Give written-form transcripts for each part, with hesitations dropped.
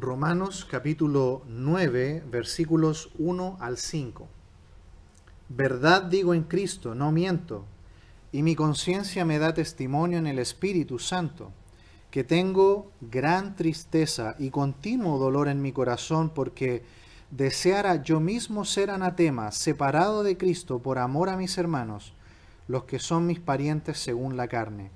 Romanos capítulo 9, versículos 1 al 5. Verdad digo en Cristo, no miento, y mi conciencia me da testimonio en el Espíritu Santo, que tengo gran tristeza y continuo dolor en mi corazón, porque deseara yo mismo ser anatema, separado de Cristo por amor a mis hermanos, los que son mis parientes según la carne,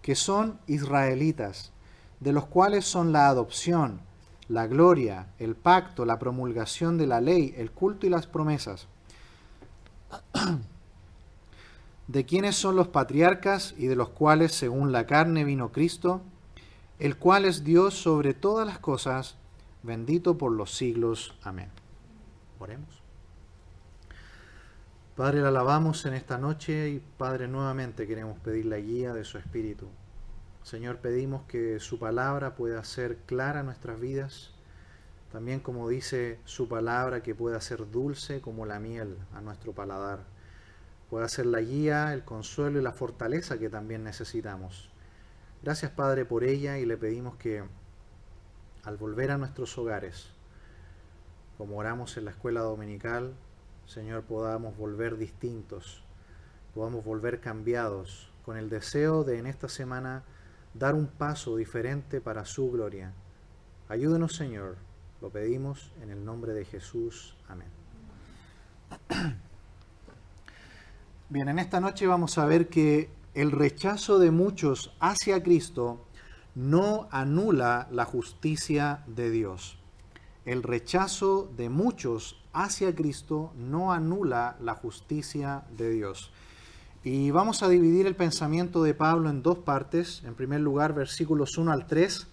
que son israelitas, de los cuales son la adopción, la gloria, el pacto, la promulgación de la ley, el culto y las promesas, de quienes son los patriarcas y de los cuales según la carne vino Cristo, el cual es Dios sobre todas las cosas, bendito por los siglos. Amén. Oremos. Padre, le alabamos en esta noche y Padre, nuevamente queremos pedir la guía de su Espíritu. Señor, pedimos que su palabra pueda ser clara en nuestras vidas, también como dice su palabra, que pueda ser dulce como la miel a nuestro paladar, pueda ser la guía, el consuelo y la fortaleza que también necesitamos. Gracias, Padre, por ella, y le pedimos que al volver a nuestros hogares, como oramos en la escuela dominical, Señor, podamos volver distintos, podamos volver cambiados, con el deseo de en esta semana dar un paso diferente para su gloria. Ayúdenos, Señor, lo pedimos en el nombre de Jesús. Amén. Bien, en esta noche vamos a ver que el rechazo de muchos hacia Cristo no anula la justicia de Dios. El rechazo de muchos hacia Cristo no anula la justicia de Dios. Y vamos a dividir el pensamiento de Pablo en dos partes. En primer lugar, versículos 1 al 3.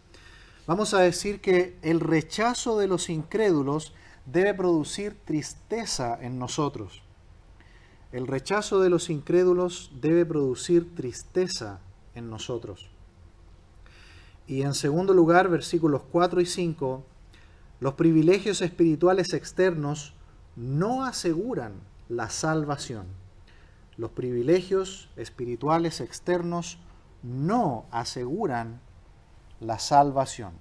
Vamos a decir que el rechazo de los incrédulos debe producir tristeza en nosotros. El rechazo de los incrédulos debe producir tristeza en nosotros. Y en segundo lugar, versículos 4 y 5, los privilegios espirituales externos no aseguran la salvación. Los privilegios espirituales externos no aseguran la salvación.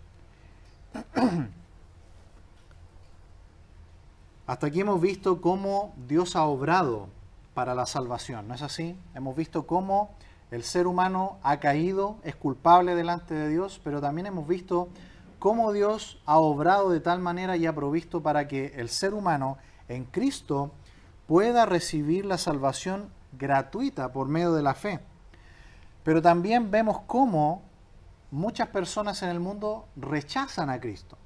Hasta aquí hemos visto cómo Dios ha obrado para la salvación, ¿no es así? Hemos visto cómo el ser humano ha caído, es culpable delante de Dios, pero también hemos visto cómo Dios ha obrado de tal manera y ha provisto para que el ser humano en Cristo pueda recibir la salvación gratuita por medio de la fe. Pero también vemos cómo muchas personas en el mundo rechazan a Cristo.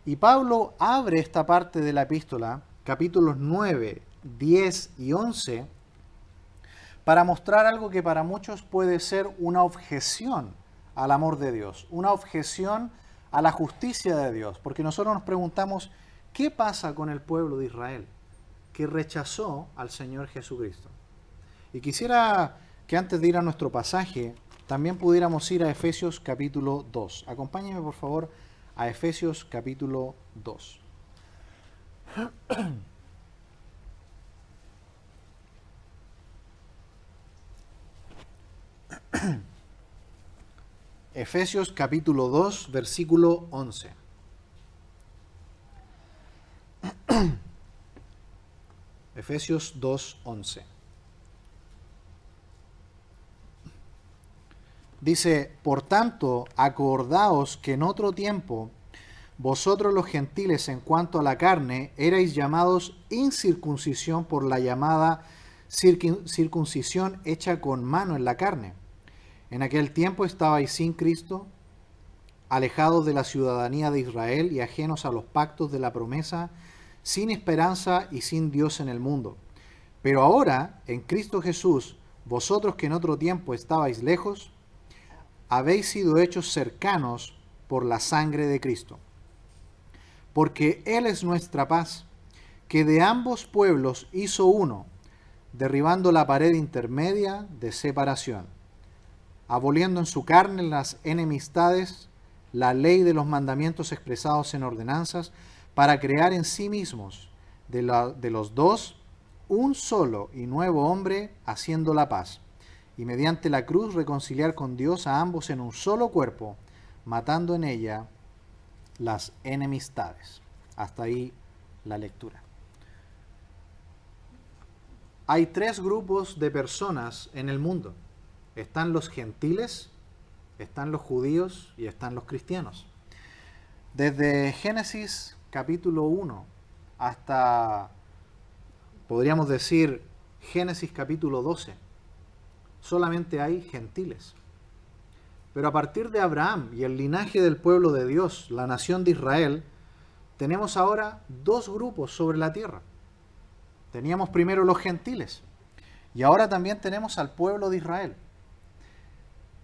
Y Pablo abre esta parte de la epístola, capítulos 9, 10 y 11, para mostrar algo que para muchos puede ser una objeción al amor de Dios, una objeción a la justicia de Dios, porque nosotros nos preguntamos, ¿qué pasa con el pueblo de Israel que rechazó al Señor Jesucristo? Y quisiera que antes de ir a nuestro pasaje, también pudiéramos ir a Efesios capítulo 2. Acompáñenme por favor a Efesios capítulo 2. Efesios capítulo 2, versículo 11. Efesios 2, 11. Dice, por tanto, acordaos que en otro tiempo vosotros los gentiles en cuanto a la carne erais llamados incircuncisión por la llamada circuncisión hecha con mano en la carne. En aquel tiempo estabais sin Cristo, alejados de la ciudadanía de Israel y ajenos a los pactos de la promesa, sin esperanza y sin Dios en el mundo. Pero ahora, en Cristo Jesús, vosotros que en otro tiempo estabais lejos, habéis sido hechos cercanos por la sangre de Cristo. Porque Él es nuestra paz, que de ambos pueblos hizo uno, derribando la pared intermedia de separación, aboliendo en su carne las enemistades, la ley de los mandamientos expresados en ordenanzas, para crear en sí mismos de los dos un solo y nuevo hombre, haciendo la paz, y mediante la cruz reconciliar con Dios a ambos en un solo cuerpo, matando en ella las enemistades. Hasta ahí la lectura. Hay tres grupos de personas en el mundo. Están los gentiles, están los judíos y están los cristianos. Desde Génesis capítulo 1 hasta, podríamos decir, Génesis capítulo 12, solamente hay gentiles. Pero a partir de Abraham y el linaje del pueblo de Dios, la nación de Israel, tenemos ahora dos grupos sobre la tierra. Teníamos primero los gentiles y ahora también tenemos al pueblo de Israel.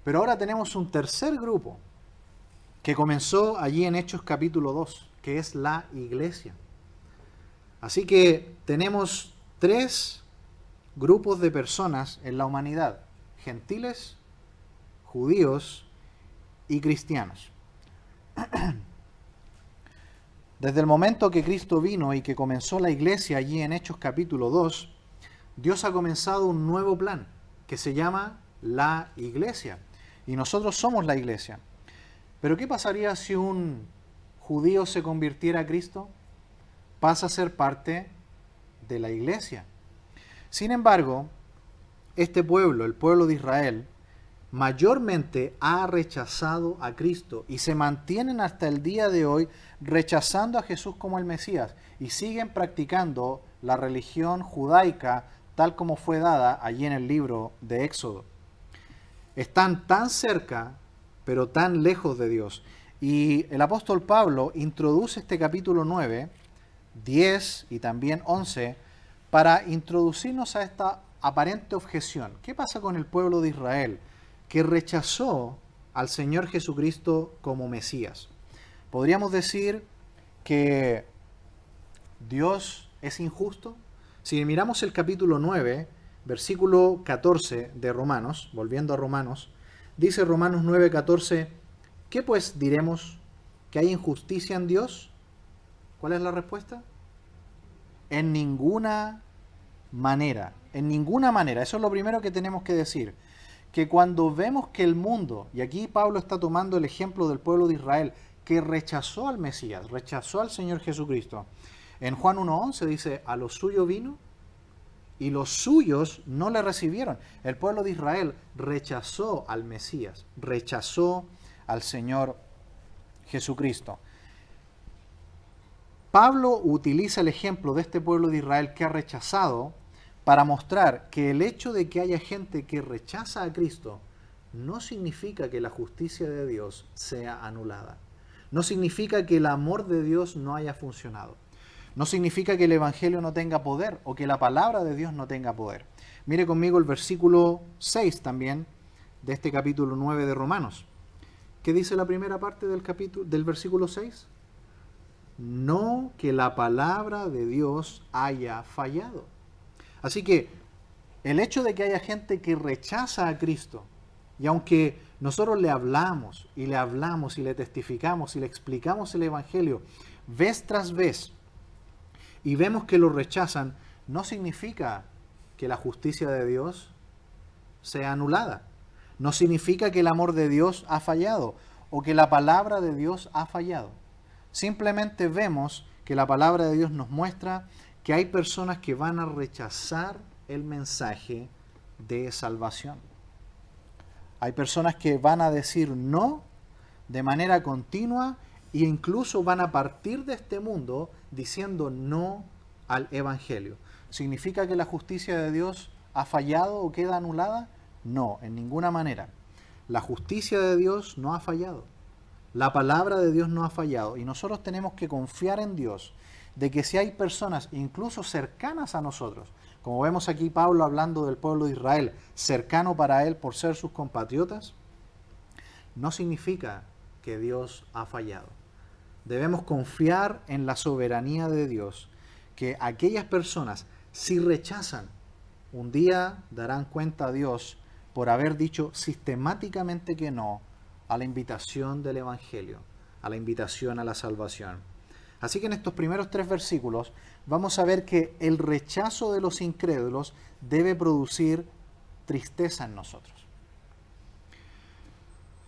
Pero ahora tenemos un tercer grupo que comenzó allí en Hechos capítulo 2, que es la iglesia. Así que tenemos tres grupos de personas en la humanidad: gentiles, judíos y cristianos. Desde el momento que Cristo vino y que comenzó la iglesia allí en Hechos capítulo 2, Dios ha comenzado un nuevo plan que se llama la iglesia. Y nosotros somos la iglesia. Pero ¿qué pasaría si un judío se convirtiera a Cristo? Pasa a ser parte de la iglesia. Sin embargo, este pueblo, el pueblo de Israel, mayormente ha rechazado a Cristo y se mantienen hasta el día de hoy rechazando a Jesús como el Mesías y siguen practicando la religión judaica tal como fue dada allí en el libro de Éxodo. Están tan cerca, pero tan lejos de Dios. Y el apóstol Pablo introduce este capítulo 9, 10 y también 11 para introducirnos a esta aparente objeción. ¿Qué pasa con el pueblo de Israel que rechazó al Señor Jesucristo como Mesías? ¿Podríamos decir que Dios es injusto? Si miramos el capítulo 9, versículo 14 de Romanos, volviendo a Romanos, dice Romanos 9, 14, ¿qué pues diremos? ¿Que hay injusticia en Dios? ¿Cuál es la respuesta? En ninguna manera, en ninguna manera. Eso es lo primero que tenemos que decir. Que cuando vemos que el mundo, y aquí Pablo está tomando el ejemplo del pueblo de Israel, que rechazó al Mesías, rechazó al Señor Jesucristo. En Juan 1:11 dice, a los suyos vino y los suyos no le recibieron. El pueblo de Israel rechazó al Mesías, rechazó al Señor Jesucristo. Pablo utiliza el ejemplo de este pueblo de Israel que ha rechazado para mostrar que el hecho de que haya gente que rechaza a Cristo no significa que la justicia de Dios sea anulada. No significa que el amor de Dios no haya funcionado. No significa que el Evangelio no tenga poder o que la palabra de Dios no tenga poder. Mire conmigo el versículo 6 también de este capítulo 9 de Romanos. ¿Qué dice la primera parte del versículo 6? No que la palabra de Dios haya fallado. Así que el hecho de que haya gente que rechaza a Cristo, y aunque nosotros le hablamos y le testificamos y le explicamos el Evangelio vez tras vez, y vemos que lo rechazan, no significa que la justicia de Dios sea anulada. No significa que el amor de Dios ha fallado o que la palabra de Dios ha fallado. Simplemente vemos que la palabra de Dios nos muestra que hay personas que van a rechazar el mensaje de salvación. Hay personas que van a decir no de manera continua e incluso van a partir de este mundo diciendo no al Evangelio. ¿Significa que la justicia de Dios ha fallado o queda anulada? No, en ninguna manera. La justicia de Dios no ha fallado. La palabra de Dios no ha fallado. Y nosotros tenemos que confiar en Dios de que si hay personas incluso cercanas a nosotros, como vemos aquí Pablo hablando del pueblo de Israel, cercano para él por ser sus compatriotas, no significa que Dios ha fallado. Debemos confiar en la soberanía de Dios, que aquellas personas, si rechazan, un día darán cuenta a Dios por haber dicho sistemáticamente que no a la invitación del Evangelio, a la invitación a la salvación. Así que en estos primeros 3 versículos vamos a ver que el rechazo de los incrédulos debe producir tristeza en nosotros.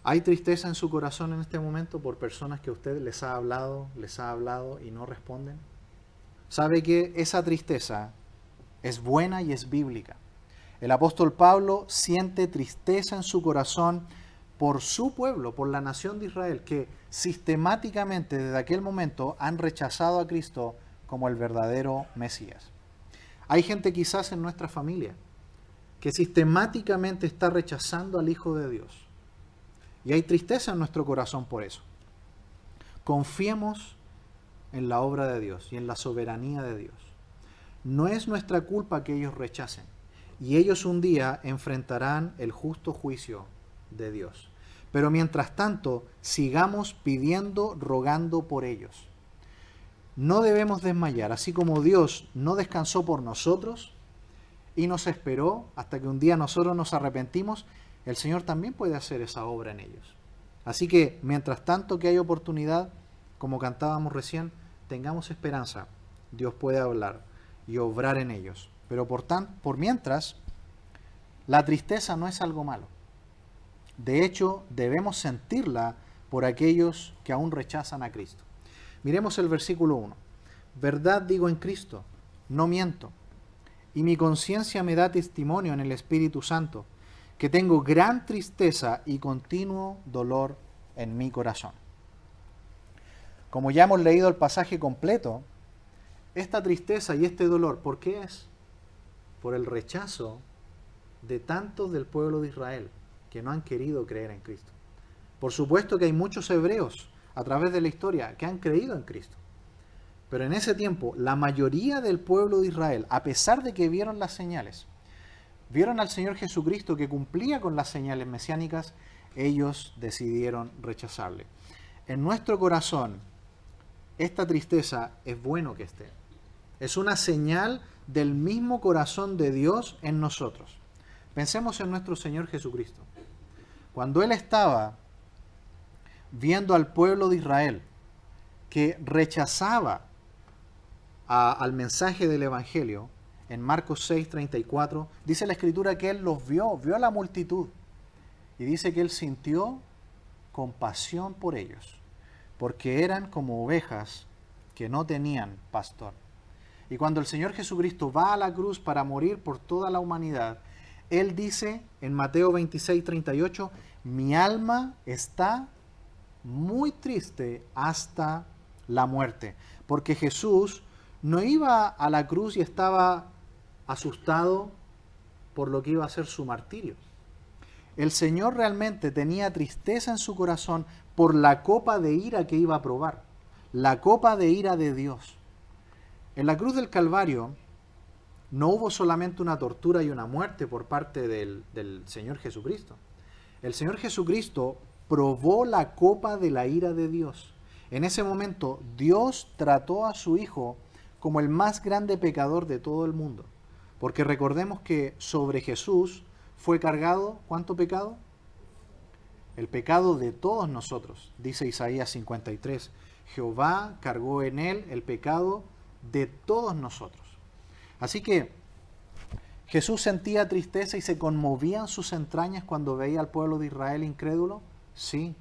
¿Hay tristeza en su corazón en este momento por personas que usted les ha hablado y no responden? ¿Sabe que esa tristeza es buena y es bíblica? El apóstol Pablo siente tristeza en su corazón por su pueblo, por la nación de Israel, que sistemáticamente desde aquel momento han rechazado a Cristo como el verdadero Mesías. Hay gente quizás en nuestra familia que sistemáticamente está rechazando al Hijo de Dios. Y hay tristeza en nuestro corazón por eso. Confiemos en la obra de Dios y en la soberanía de Dios. No es nuestra culpa que ellos rechacen. Y ellos un día enfrentarán el justo juicio de Dios. Pero mientras tanto, sigamos pidiendo, rogando por ellos. No debemos desmayar, así como Dios no descansó por nosotros y nos esperó hasta que un día nosotros nos arrepentimos, el Señor también puede hacer esa obra en ellos. Así que, mientras tanto que hay oportunidad, como cantábamos recién, tengamos esperanza. Dios puede hablar y obrar en ellos. Pero por mientras, la tristeza no es algo malo. De hecho, debemos sentirla por aquellos que aún rechazan a Cristo. Miremos el versículo 1. Verdad digo en Cristo, no miento, y mi conciencia me da testimonio en el Espíritu Santo, que tengo gran tristeza y continuo dolor en mi corazón. Como ya hemos leído el pasaje completo, esta tristeza y este dolor, ¿por qué es? Por el rechazo de tantos del pueblo de Israel que no han querido creer en Cristo. Por supuesto que hay muchos hebreos a través de la historia que han creído en Cristo. Pero en ese tiempo, la mayoría del pueblo de Israel, a pesar de que vieron las señales, vieron al Señor Jesucristo que cumplía con las señales mesiánicas, ellos decidieron rechazarle. En nuestro corazón, esta tristeza es bueno que esté. Es una señal del mismo corazón de Dios en nosotros. Pensemos en nuestro Señor Jesucristo. Cuando Él estaba viendo al pueblo de Israel que rechazaba al mensaje del Evangelio, en Marcos 6:34, dice la Escritura que Él los vio a la multitud, y dice que Él sintió compasión por ellos, porque eran como ovejas que no tenían pastor. Y cuando el Señor Jesucristo va a la cruz para morir por toda la humanidad, Él dice en Mateo 26:38, mi alma está muy triste hasta la muerte, porque Jesús no iba a la cruz y estaba asustado por lo que iba a ser su martirio. El Señor realmente tenía tristeza en su corazón por la copa de ira que iba a probar, la copa de ira de Dios. En la cruz del Calvario no hubo solamente una tortura y una muerte por parte del Señor Jesucristo. El Señor Jesucristo probó la copa de la ira de Dios. En ese momento Dios trató a su Hijo como el más grande pecador de todo el mundo. Porque recordemos que sobre Jesús fue cargado, ¿cuánto pecado? El pecado de todos nosotros, dice Isaías 53. Jehová cargó en él el pecado de todos nosotros. Así que Jesús sentía tristeza y se conmovían sus entrañas cuando veía al pueblo de Israel incrédulo. Sí.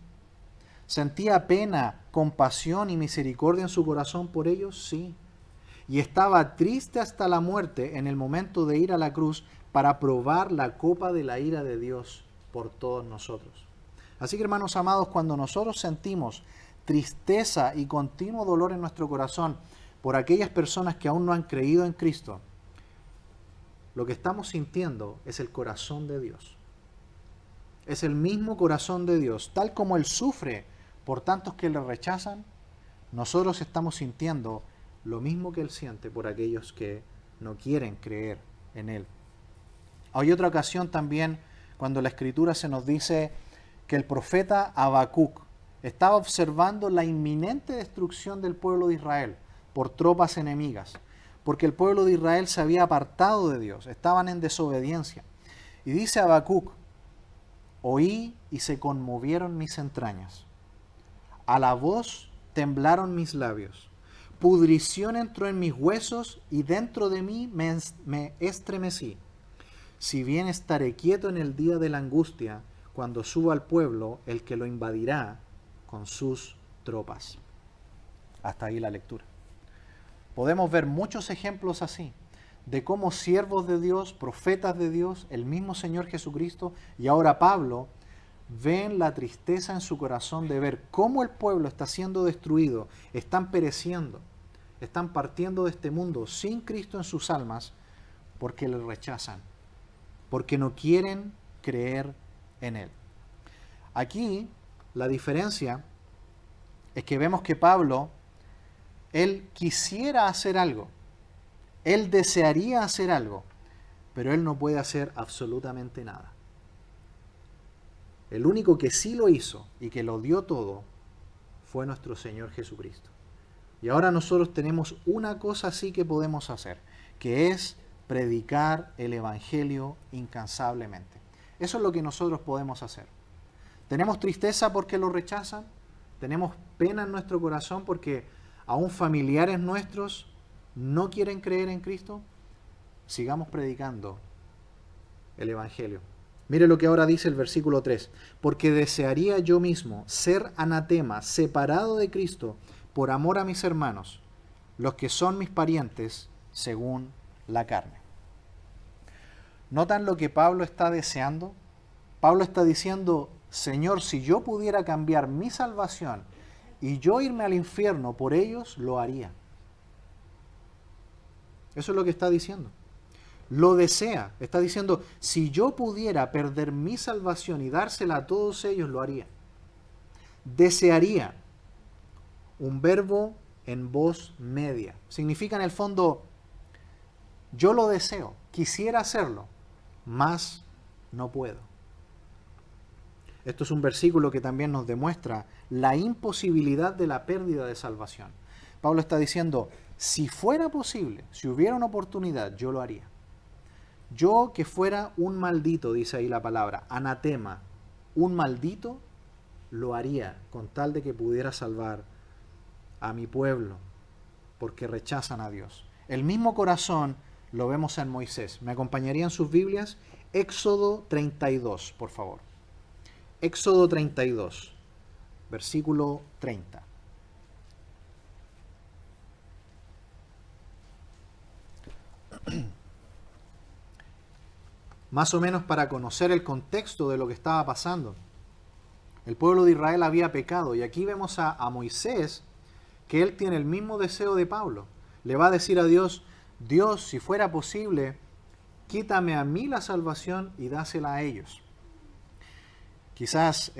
¿Sentía pena, compasión y misericordia en su corazón por ellos? Sí. Y estaba triste hasta la muerte en el momento de ir a la cruz para probar la copa de la ira de Dios por todos nosotros. Así que, hermanos amados, cuando nosotros sentimos tristeza y continuo dolor en nuestro corazón por aquellas personas que aún no han creído en Cristo, lo que estamos sintiendo es el corazón de Dios. Es el mismo corazón de Dios. Tal como Él sufre por tantos que le rechazan, nosotros estamos sintiendo lo mismo que Él siente por aquellos que no quieren creer en Él. Hay otra ocasión también cuando la Escritura se nos dice que el profeta Habacuc estaba observando la inminente destrucción del pueblo de Israel por tropas enemigas, porque el pueblo de Israel se había apartado de Dios, estaban en desobediencia. Y dice Habacuc, oí y se conmovieron mis entrañas, a la voz temblaron mis labios, pudrición entró en mis huesos y dentro de mí me estremecí. Si bien estaré quieto en el día de la angustia, cuando suba al pueblo el que lo invadirá con sus tropas. Hasta ahí la lectura. Podemos ver muchos ejemplos así, de cómo siervos de Dios, profetas de Dios, el mismo Señor Jesucristo y ahora Pablo, ven la tristeza en su corazón de ver cómo el pueblo está siendo destruido, están pereciendo, están partiendo de este mundo sin Cristo en sus almas, porque le rechazan, porque no quieren creer en Él. Aquí la diferencia es que vemos que Pablo, él quisiera hacer algo, él desearía hacer algo, pero él no puede hacer absolutamente nada. El único que sí lo hizo y que lo dio todo fue nuestro Señor Jesucristo. Y ahora nosotros tenemos una cosa sí que podemos hacer, que es predicar el Evangelio incansablemente. Eso es lo que nosotros podemos hacer. ¿Tenemos tristeza porque lo rechazan? ¿Tenemos pena en nuestro corazón porque aún familiares nuestros no quieren creer en Cristo? Sigamos predicando el Evangelio. Mire lo que ahora dice el versículo 3. Porque desearía yo mismo ser anatema, separado de Cristo, por amor a mis hermanos, los que son mis parientes según la carne. ¿Notan lo que Pablo está deseando? Pablo está diciendo, Señor, si yo pudiera cambiar mi salvación y yo irme al infierno por ellos, lo haría. Eso es lo que está diciendo. Lo desea. Está diciendo, si yo pudiera perder mi salvación y dársela a todos ellos, lo haría. Desearía. Un verbo en voz media. Significa en el fondo, yo lo deseo, quisiera hacerlo, mas no puedo. Esto es un versículo que también nos demuestra la imposibilidad de la pérdida de salvación. Pablo está diciendo, si fuera posible, si hubiera una oportunidad, yo lo haría. Yo que fuera un maldito, dice ahí la palabra, anatema, un maldito, lo haría con tal de que pudiera salvar a mi pueblo, porque rechazan a Dios. El mismo corazón lo vemos en Moisés. ¿Me acompañarían sus Biblias? Éxodo 32, por favor. Éxodo 32, versículo 30. Más o menos para conocer el contexto de lo que estaba pasando. El pueblo de Israel había pecado y aquí vemos a Moisés que él tiene el mismo deseo de Pablo. Le va a decir a Dios, Dios, si fuera posible, quítame a mí la salvación y dásela a ellos. Quizás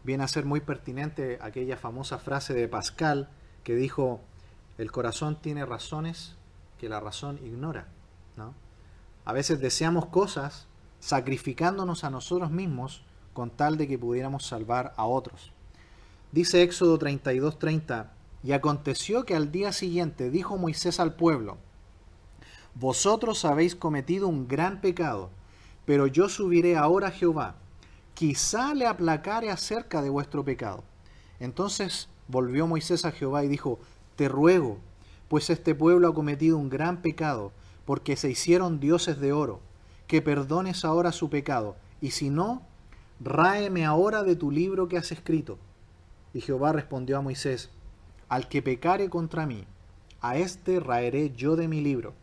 viene a ser muy pertinente aquella famosa frase de Pascal que dijo, el corazón tiene razones que la razón ignora, ¿no? A veces deseamos cosas sacrificándonos a nosotros mismos con tal de que pudiéramos salvar a otros. Dice Éxodo 32:30, y aconteció que al día siguiente dijo Moisés al pueblo, vosotros habéis cometido un gran pecado, pero yo subiré ahora a Jehová, quizá le aplacare acerca de vuestro pecado. Entonces volvió Moisés a Jehová y dijo, te ruego, pues este pueblo ha cometido un gran pecado, porque se hicieron dioses de oro, que perdones ahora su pecado, y si no, ráeme ahora de tu libro que has escrito. Y Jehová respondió a Moisés, al que pecare contra mí, a éste raeré yo de mi libro.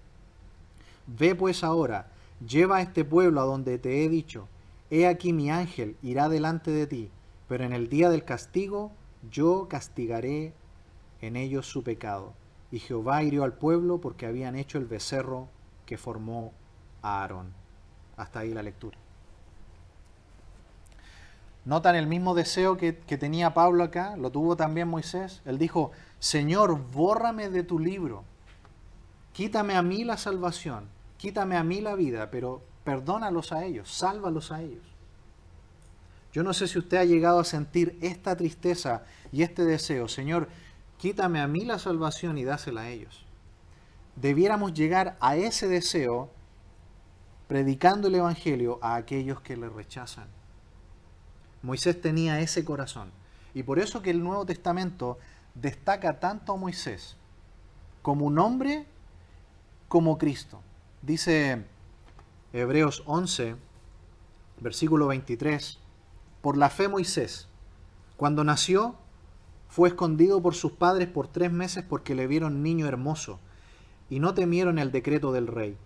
Ve pues ahora, lleva a este pueblo a donde te he dicho, he aquí mi ángel irá delante de ti, pero en el día del castigo yo castigaré en ellos su pecado. Y Jehová hirió al pueblo porque habían hecho el becerro que formó a Aarón. Hasta ahí la lectura. ¿Notan el mismo deseo que tenía Pablo acá? Lo tuvo también Moisés. Él dijo, Señor, bórrame de tu libro. Quítame a mí la salvación. Quítame a mí la vida, pero perdónalos a ellos, sálvalos a ellos. Yo no sé si usted ha llegado a sentir esta tristeza y este deseo. Señor, quítame a mí la salvación y dásela a ellos. Debiéramos llegar a ese deseo predicando el Evangelio a aquellos que le rechazan. Moisés tenía ese corazón. Y por eso que el Nuevo Testamento destaca tanto a Moisés como un hombre, como Cristo. Dice Hebreos 11, versículo 23, Por la fe Moisés, cuando nació, fue escondido por sus padres por 3 meses porque le vieron niño hermoso y no temieron el decreto del rey.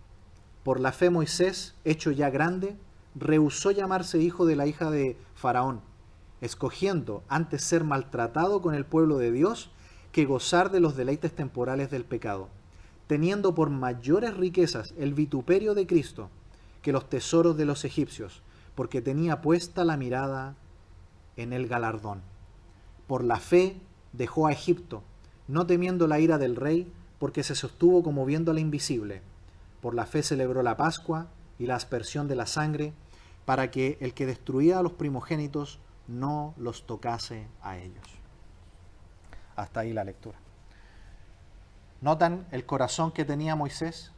Por la fe Moisés, hecho ya grande, rehusó llamarse hijo de la hija de Faraón, escogiendo antes ser maltratado con el pueblo de Dios que gozar de los deleites temporales del pecado, teniendo por mayores riquezas el vituperio de Cristo que los tesoros de los egipcios, porque tenía puesta la mirada en el galardón. Por la fe dejó a Egipto, no temiendo la ira del rey, porque se sostuvo como viendo la invisible. Por la fe celebró la Pascua y la aspersión de la sangre, para que el que destruía a los primogénitos no los tocase a ellos. Hasta ahí la lectura. ¿Notan el corazón que tenía Moisés?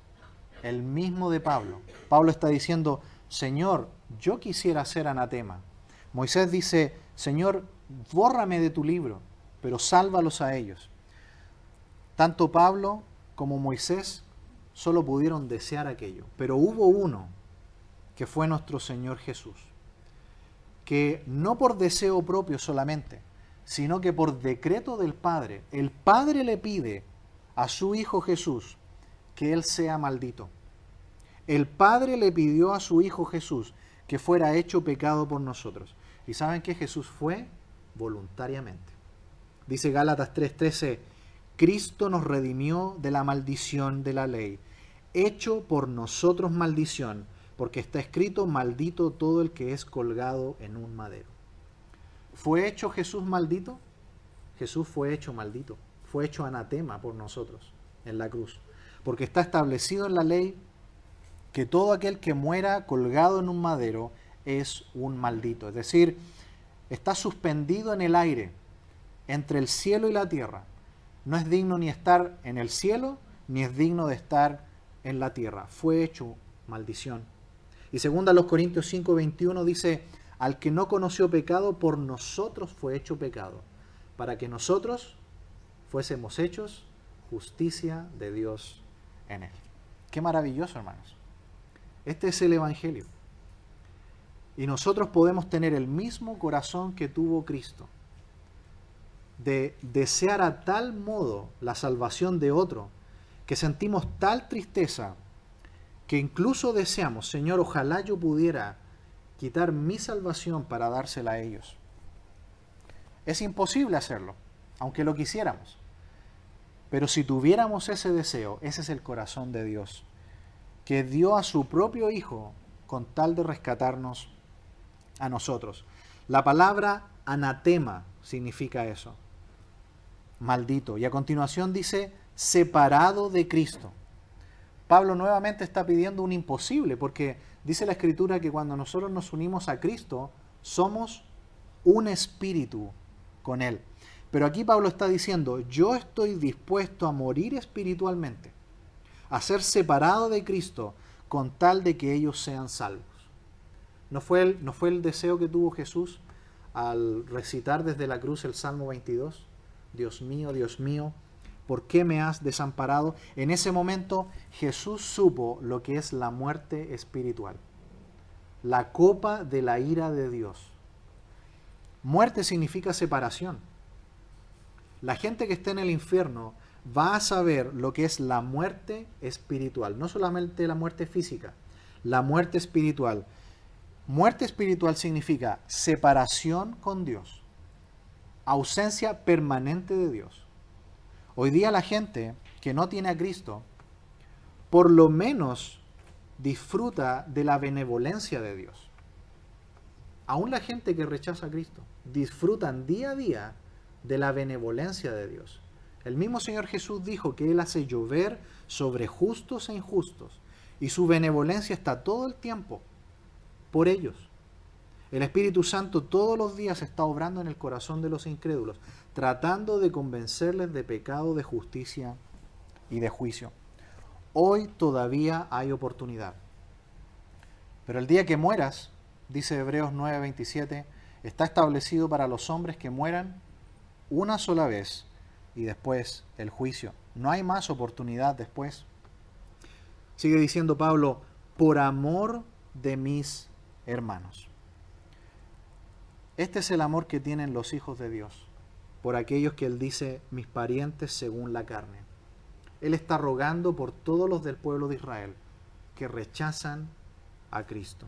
El mismo de Pablo. Pablo está diciendo, Señor, yo quisiera ser anatema. Moisés dice, Señor, bórrame de tu libro, pero sálvalos a ellos. Tanto Pablo como Moisés solo pudieron desear aquello, pero hubo uno que fue nuestro Señor Jesús, que no por deseo propio solamente, sino que por decreto del Padre, el Padre le pide a su Hijo Jesús que Él sea maldito. El Padre le pidió a su Hijo Jesús que fuera hecho pecado por nosotros. ¿Y saben qué? Jesús fue voluntariamente. Dice Gálatas 3:13, Cristo nos redimió de la maldición de la ley, hecho por nosotros maldición, porque está escrito, maldito todo el que es colgado en un madero. ¿Fue hecho Jesús maldito? Jesús fue hecho maldito, fue hecho anatema por nosotros en la cruz, porque está establecido en la ley que todo aquel que muera colgado en un madero es un maldito. Es decir, está suspendido en el aire, entre el cielo y la tierra. No es digno ni estar en el cielo, ni es digno de estar en la tierra. Fue hecho maldición. Y segunda los Corintios 5:21 dice, al que no conoció pecado, por nosotros fue hecho pecado, para que nosotros fuésemos hechos justicia de Dios en él. Qué maravilloso, hermanos. Este es el Evangelio. Y nosotros podemos tener el mismo corazón que tuvo Cristo, de desear a tal modo la salvación de otro, que sentimos tal tristeza, que incluso deseamos, Señor, ojalá yo pudiera quitar mi salvación para dársela a ellos. Es imposible hacerlo, aunque lo quisiéramos. Pero si tuviéramos ese deseo, ese es el corazón de Dios, que dio a su propio Hijo con tal de rescatarnos a nosotros. La palabra anatema significa eso, maldito. Y a continuación dice, separado de Cristo. Pablo nuevamente está pidiendo un imposible, porque dice la Escritura que cuando nosotros nos unimos a Cristo, somos un espíritu con Él. Pero aquí Pablo está diciendo, yo estoy dispuesto a morir espiritualmente, a ser separado de Cristo, con tal de que ellos sean salvos. ¿No fue el deseo que tuvo Jesús al recitar desde la cruz el Salmo 22? Dios mío, ¿por qué me has desamparado? En ese momento Jesús supo lo que es la muerte espiritual, la copa de la ira de Dios. Muerte significa separación. La gente que está en el infierno va a saber lo que es la muerte espiritual, no solamente la muerte física, la muerte espiritual. Muerte espiritual significa separación con Dios, ausencia permanente de Dios. Hoy día la gente que no tiene a Cristo, por lo menos disfruta de la benevolencia de Dios. Aún la gente que rechaza a Cristo, disfrutan día a día de la benevolencia de Dios. El mismo Señor Jesús dijo que Él hace llover sobre justos e injustos, y su benevolencia está todo el tiempo por ellos. El Espíritu Santo todos los días está obrando en el corazón de los incrédulos, tratando de convencerles de pecado, de justicia y de juicio. Hoy todavía hay oportunidad. Pero el día que mueras, dice Hebreos 9:27, está establecido para los hombres que mueran una sola vez y después el juicio. No hay más oportunidad después. Sigue diciendo Pablo, por amor de mis hermanos. Este es el amor que tienen los hijos de Dios por aquellos que Él dice, mis parientes según la carne. Él está rogando por todos los del pueblo de Israel que rechazan a Cristo.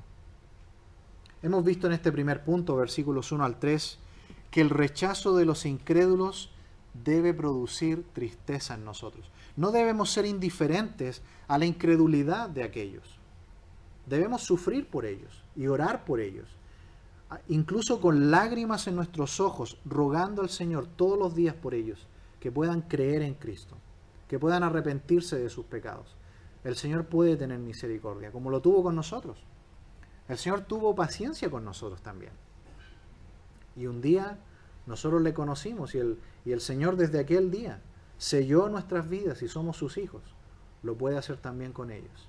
Hemos visto en este primer punto, versículos 1 al 3, que el rechazo de los incrédulos debe producir tristeza en nosotros. No debemos ser indiferentes a la incredulidad de aquellos. Debemos sufrir por ellos y orar por ellos, incluso con lágrimas en nuestros ojos, rogando al Señor todos los días por ellos, que puedan creer en Cristo, que puedan arrepentirse de sus pecados. El Señor puede tener misericordia, como lo tuvo con nosotros. El Señor tuvo paciencia con nosotros también. Y un día nosotros le conocimos y el Señor desde aquel día selló nuestras vidas y somos sus hijos. Lo puede hacer también con ellos.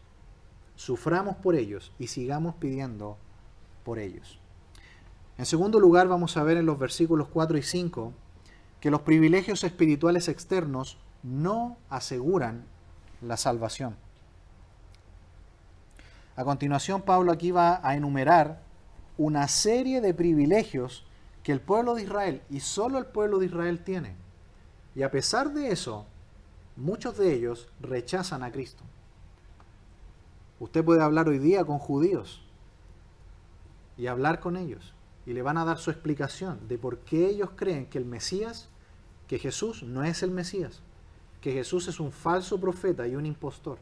Suframos por ellos y sigamos pidiendo por ellos. En segundo lugar, vamos a ver en los versículos 4 y 5 que los privilegios espirituales externos no aseguran la salvación. A continuación, Pablo aquí va a enumerar una serie de privilegios que el pueblo de Israel, y solo el pueblo de Israel tiene. Y a pesar de eso, muchos de ellos rechazan a Cristo. Usted puede hablar hoy día con judíos y hablar con ellos, y le van a dar su explicación de por qué ellos creen que el Mesías, que Jesús no es el Mesías, que Jesús es un falso profeta y un impostor.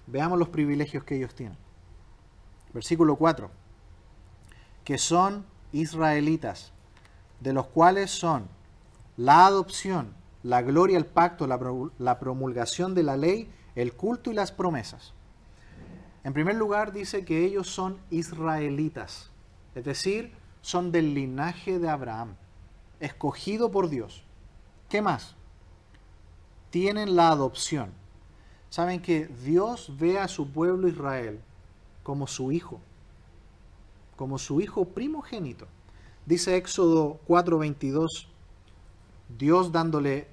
Veamos los privilegios que ellos tienen. Versículo 4. Que son israelitas, de los cuales son la adopción, la gloria, el pacto, la promulgación de la ley, el culto y las promesas. En primer lugar dice que ellos son israelitas, es decir, son del linaje de Abraham, escogido por Dios. ¿Qué más? Tienen la adopción. Saben que Dios ve a su pueblo Israel como su hijo primogénito. Dice Éxodo 4:22, Dios dándole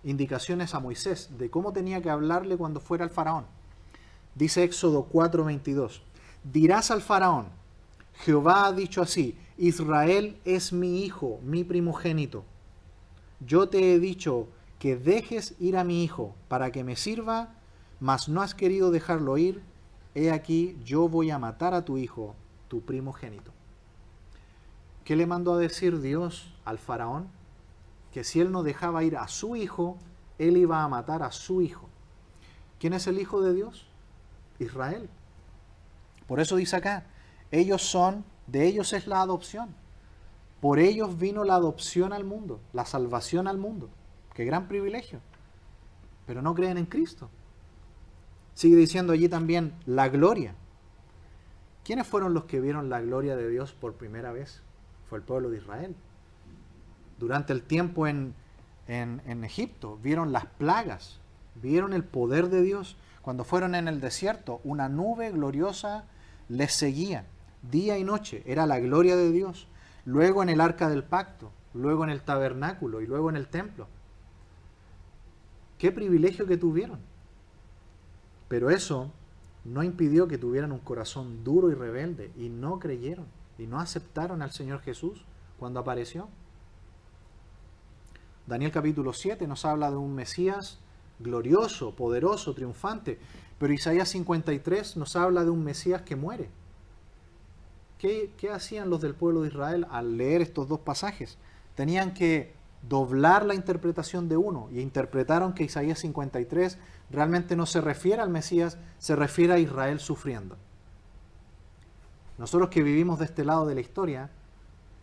indicaciones a Moisés de cómo tenía que hablarle cuando fuera al faraón. Dice Éxodo 4:22, dirás al faraón, Jehová ha dicho así, Israel es mi hijo, mi primogénito. Yo te he dicho que dejes ir a mi hijo para que me sirva, mas no has querido dejarlo ir. He aquí, yo voy a matar a tu hijo, tu primogénito. ¿Qué le mandó a decir Dios al faraón? Que si él no dejaba ir a su hijo, él iba a matar a su hijo. ¿Quién es el hijo de Dios? Israel. Por eso dice acá, de ellos es la adopción. Por ellos vino la adopción al mundo, la salvación al mundo. Qué gran privilegio. Pero no creen en Cristo. Sigue diciendo allí también la gloria. ¿Quiénes fueron los que vieron la gloria de Dios por primera vez? Fue el pueblo de Israel. Durante el tiempo en Egipto, vieron las plagas, vieron el poder de Dios. Cuando fueron en el desierto, una nube gloriosa les seguía, día y noche, era la gloria de Dios. Luego en el arca del pacto, luego en el tabernáculo y luego en el templo. Qué privilegio que tuvieron. Pero eso no impidió que tuvieran un corazón duro y rebelde y no creyeron y no aceptaron al Señor Jesús cuando apareció. Daniel capítulo 7 nos habla de un Mesías glorioso, poderoso, triunfante, pero Isaías 53 nos habla de un Mesías que muere. ¿Qué hacían los del pueblo de Israel al leer estos dos pasajes? Tenían que doblar la interpretación de uno y interpretaron que Isaías 53 realmente no se refiere al Mesías, se refiere a Israel sufriendo. Nosotros que vivimos de este lado de la historia,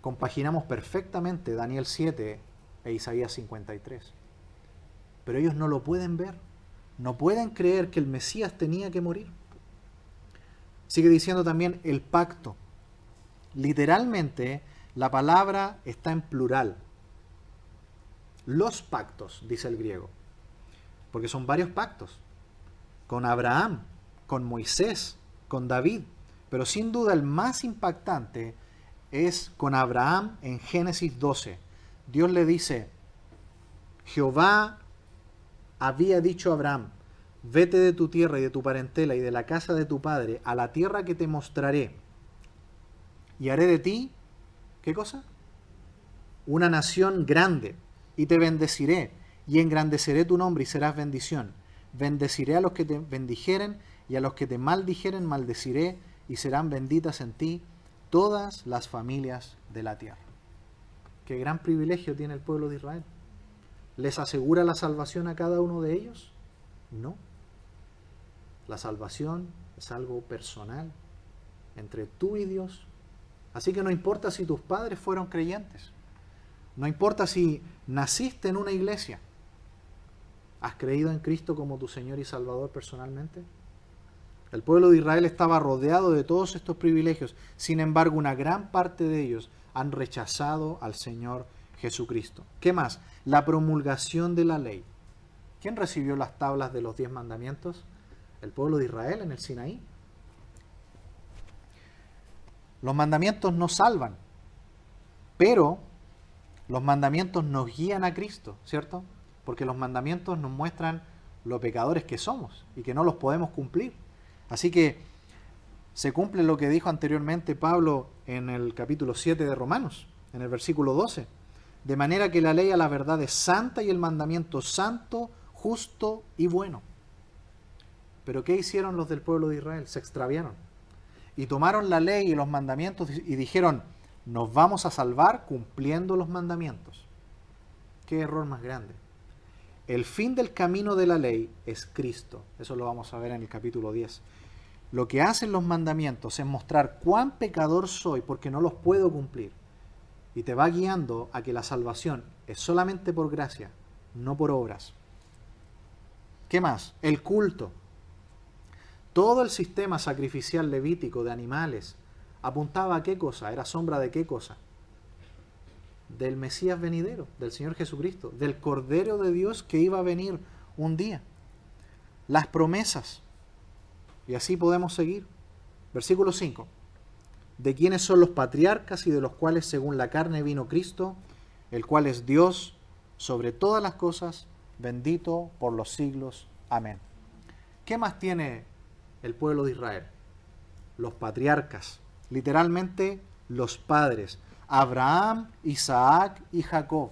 compaginamos perfectamente Daniel 7 e Isaías 53. Pero ellos no lo pueden ver, no pueden creer que el Mesías tenía que morir. Sigue diciendo también el pacto. Literalmente, la palabra está en plural. Los pactos, dice el griego, porque son varios pactos, con Abraham, con Moisés, con David, pero sin duda el más impactante es con Abraham en Génesis 12. Dios le dice, Jehová había dicho a Abraham, vete de tu tierra y de tu parentela y de la casa de tu padre a la tierra que te mostraré, y haré de ti, ¿qué cosa? Una nación grande, y te bendeciré, y engrandeceré tu nombre y serás bendición. Bendeciré a los que te bendijeren, y a los que te maldijeren maldeciré, y serán benditas en ti todas las familias de la tierra. Qué gran privilegio tiene el pueblo de Israel. ¿Les asegura la salvación a cada uno de ellos? No. La salvación es algo personal entre tú y Dios. Así que no importa si tus padres fueron creyentes. No importa si naciste en una iglesia. ¿Has creído en Cristo como tu Señor y Salvador personalmente? El pueblo de Israel estaba rodeado de todos estos privilegios. Sin embargo, una gran parte de ellos han rechazado al Señor Jesucristo. ¿Qué más? La promulgación de la ley. ¿Quién recibió las tablas de los 10 mandamientos? El pueblo de Israel en el Sinaí. Los mandamientos no salvan, pero los mandamientos nos guían a Cristo, ¿cierto? Porque los mandamientos nos muestran lo pecadores que somos y que no los podemos cumplir. Así que se cumple lo que dijo anteriormente Pablo en el capítulo 7 de Romanos, en el versículo 12. De manera que la ley a la verdad es santa y el mandamiento santo, justo y bueno. Pero ¿qué hicieron los del pueblo de Israel? Se extraviaron. Y tomaron la ley y los mandamientos y dijeron, nos vamos a salvar cumpliendo los mandamientos. ¿Qué error más grande? El fin del camino de la ley es Cristo. Eso lo vamos a ver en el capítulo 10. Lo que hacen los mandamientos es mostrar cuán pecador soy porque no los puedo cumplir. Y te va guiando a que la salvación es solamente por gracia, no por obras. ¿Qué más? El culto. Todo el sistema sacrificial levítico de animales apuntaba a qué cosa, era sombra de qué cosa. Del Mesías venidero, del Señor Jesucristo, del Cordero de Dios que iba a venir un día. Las promesas. Y así podemos seguir. Versículo 5. De quienes son los patriarcas y de los cuales según la carne vino Cristo, el cual es Dios sobre todas las cosas, bendito por los siglos. Amén. ¿Qué más tiene el pueblo de Israel? Los patriarcas, literalmente los padres, Abraham, Isaac y Jacob,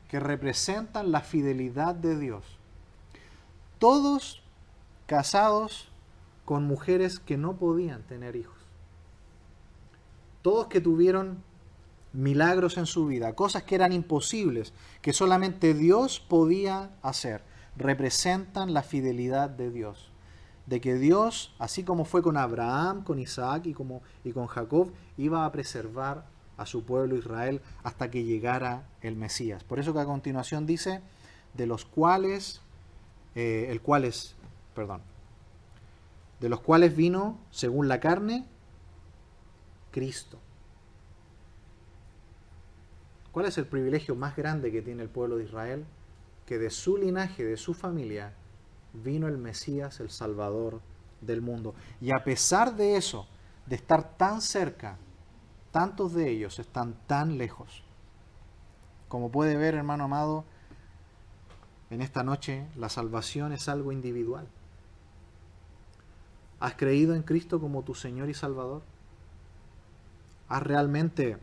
que representan la fidelidad de Dios. Todos casados con mujeres que no podían tener hijos. Todos que tuvieron milagros en su vida, cosas que eran imposibles, que solamente Dios podía hacer, representan la fidelidad de Dios. De que Dios, así como fue con Abraham, con Isaac y con Jacob, iba a preservar a su pueblo Israel hasta que llegara el Mesías. Por eso que a continuación dice, de los cuales vino, según la carne, Cristo. ¿Cuál es el privilegio más grande que tiene el pueblo de Israel? Que de su linaje, de su familia, vino el Mesías, el Salvador del mundo. Y a pesar de eso, de estar tan cerca, tantos de ellos están tan lejos. Como puede ver, hermano amado, en esta noche la salvación es algo individual. ¿Has creído en Cristo como tu Señor y Salvador? ¿Has realmente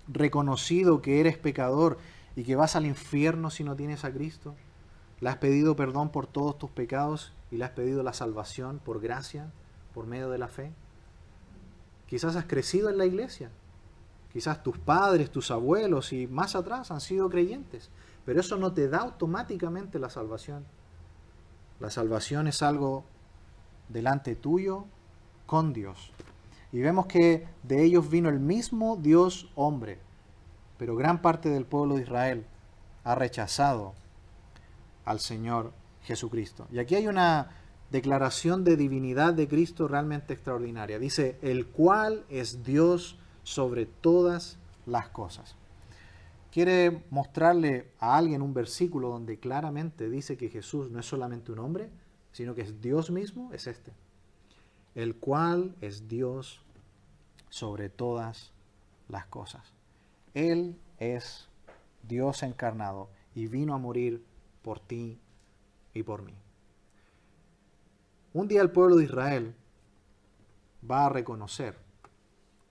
reconocido que eres pecador y que vas al infierno si no tienes a Cristo? ¿Le has pedido perdón por todos tus pecados y le has pedido la salvación por gracia, por medio de la fe? Quizás has crecido en la iglesia. Quizás tus padres, tus abuelos y más atrás han sido creyentes. Pero eso no te da automáticamente la salvación. La salvación es algo delante tuyo con Dios. Y vemos que de ellos vino el mismo Dios hombre. Pero gran parte del pueblo de Israel ha rechazado al Señor Jesucristo. Y aquí hay una declaración de divinidad de Cristo realmente extraordinaria. Dice, el cual es Dios sobre todas las cosas. Quiere mostrarle a alguien un versículo donde claramente dice que Jesús no es solamente un hombre, sino que es Dios mismo, es este. El cual es Dios sobre todas las cosas. Él es Dios encarnado y vino a morir por ti y por mí. Un día el pueblo de Israel va a reconocer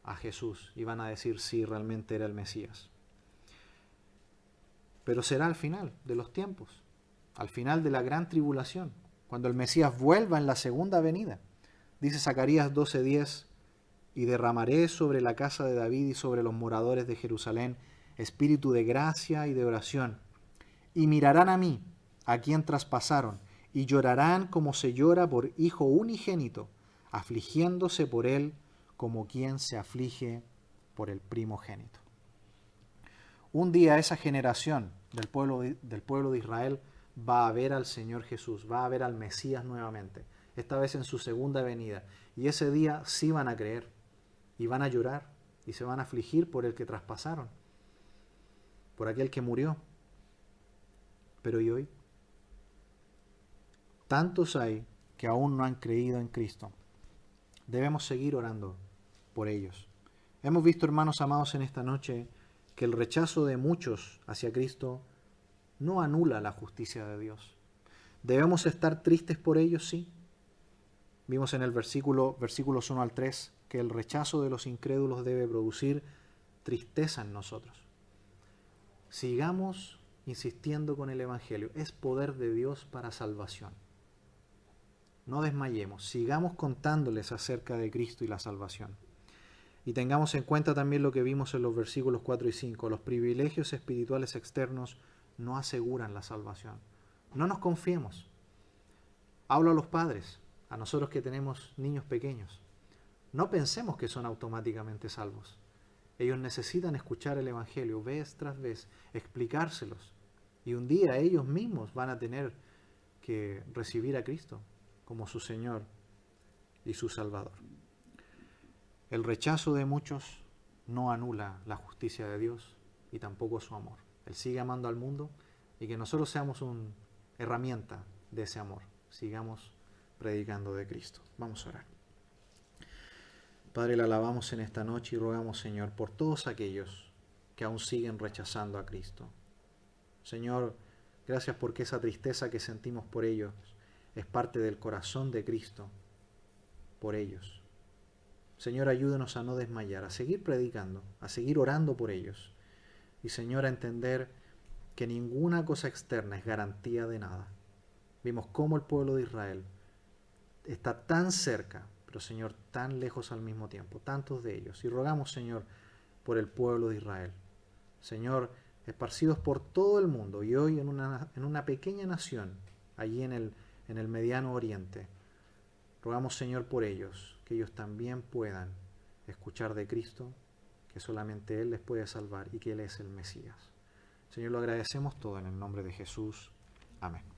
a Jesús y van a decir sí, realmente era el Mesías. Pero será al final de los tiempos, al final de la gran tribulación, cuando el Mesías vuelva en la segunda venida. Dice Zacarías 12:10, y derramaré sobre la casa de David y sobre los moradores de Jerusalén espíritu de gracia y de oración. Y mirarán a mí, a quien traspasaron, y llorarán como se llora por hijo unigénito, afligiéndose por él como quien se aflige por el primogénito. Un día esa generación del pueblo de Israel va a ver al Señor Jesús, va a ver al Mesías nuevamente, esta vez en su segunda venida. Y ese día sí van a creer, y van a llorar, y se van a afligir por el que traspasaron, por aquel que murió. Pero ¿y hoy? Tantos hay que aún no han creído en Cristo. Debemos seguir orando por ellos. Hemos visto, hermanos amados, en esta noche que el rechazo de muchos hacia Cristo no anula la justicia de Dios. ¿Debemos estar tristes por ellos? Sí. Vimos en el versículos 1 al 3 que el rechazo de los incrédulos debe producir tristeza en nosotros. Sigamos insistiendo con el Evangelio. Es poder de Dios para salvación. No desmayemos. Sigamos contándoles acerca de Cristo y la salvación. Y tengamos en cuenta también lo que vimos en los versículos 4 y 5. Los privilegios espirituales externos no aseguran la salvación. No nos confiemos. Hablo a los padres, a nosotros que tenemos niños pequeños. No pensemos que son automáticamente salvos. Ellos necesitan escuchar el Evangelio vez tras vez, explicárselos. Y un día ellos mismos van a tener que recibir a Cristo como su Señor y su Salvador. El rechazo de muchos no anula la justicia de Dios y tampoco su amor. Él sigue amando al mundo y que nosotros seamos una herramienta de ese amor. Sigamos predicando de Cristo. Vamos a orar. Padre, le alabamos en esta noche y rogamos, Señor, por todos aquellos que aún siguen rechazando a Cristo. Señor, gracias porque esa tristeza que sentimos por ellos es parte del corazón de Cristo por ellos. Señor, ayúdanos a no desmayar, a seguir predicando, a seguir orando por ellos. Y, Señor, a entender que ninguna cosa externa es garantía de nada. Vimos cómo el pueblo de Israel está tan cerca, pero, Señor, tan lejos al mismo tiempo, tantos de ellos. Y rogamos, Señor, por el pueblo de Israel. Señor, esparcidos por todo el mundo y hoy en una pequeña nación, allí en el mediano oriente. Rogamos, Señor, por ellos, que ellos también puedan escuchar de Cristo, que solamente Él les puede salvar y que Él es el Mesías. Señor, lo agradecemos todo en el nombre de Jesús. Amén.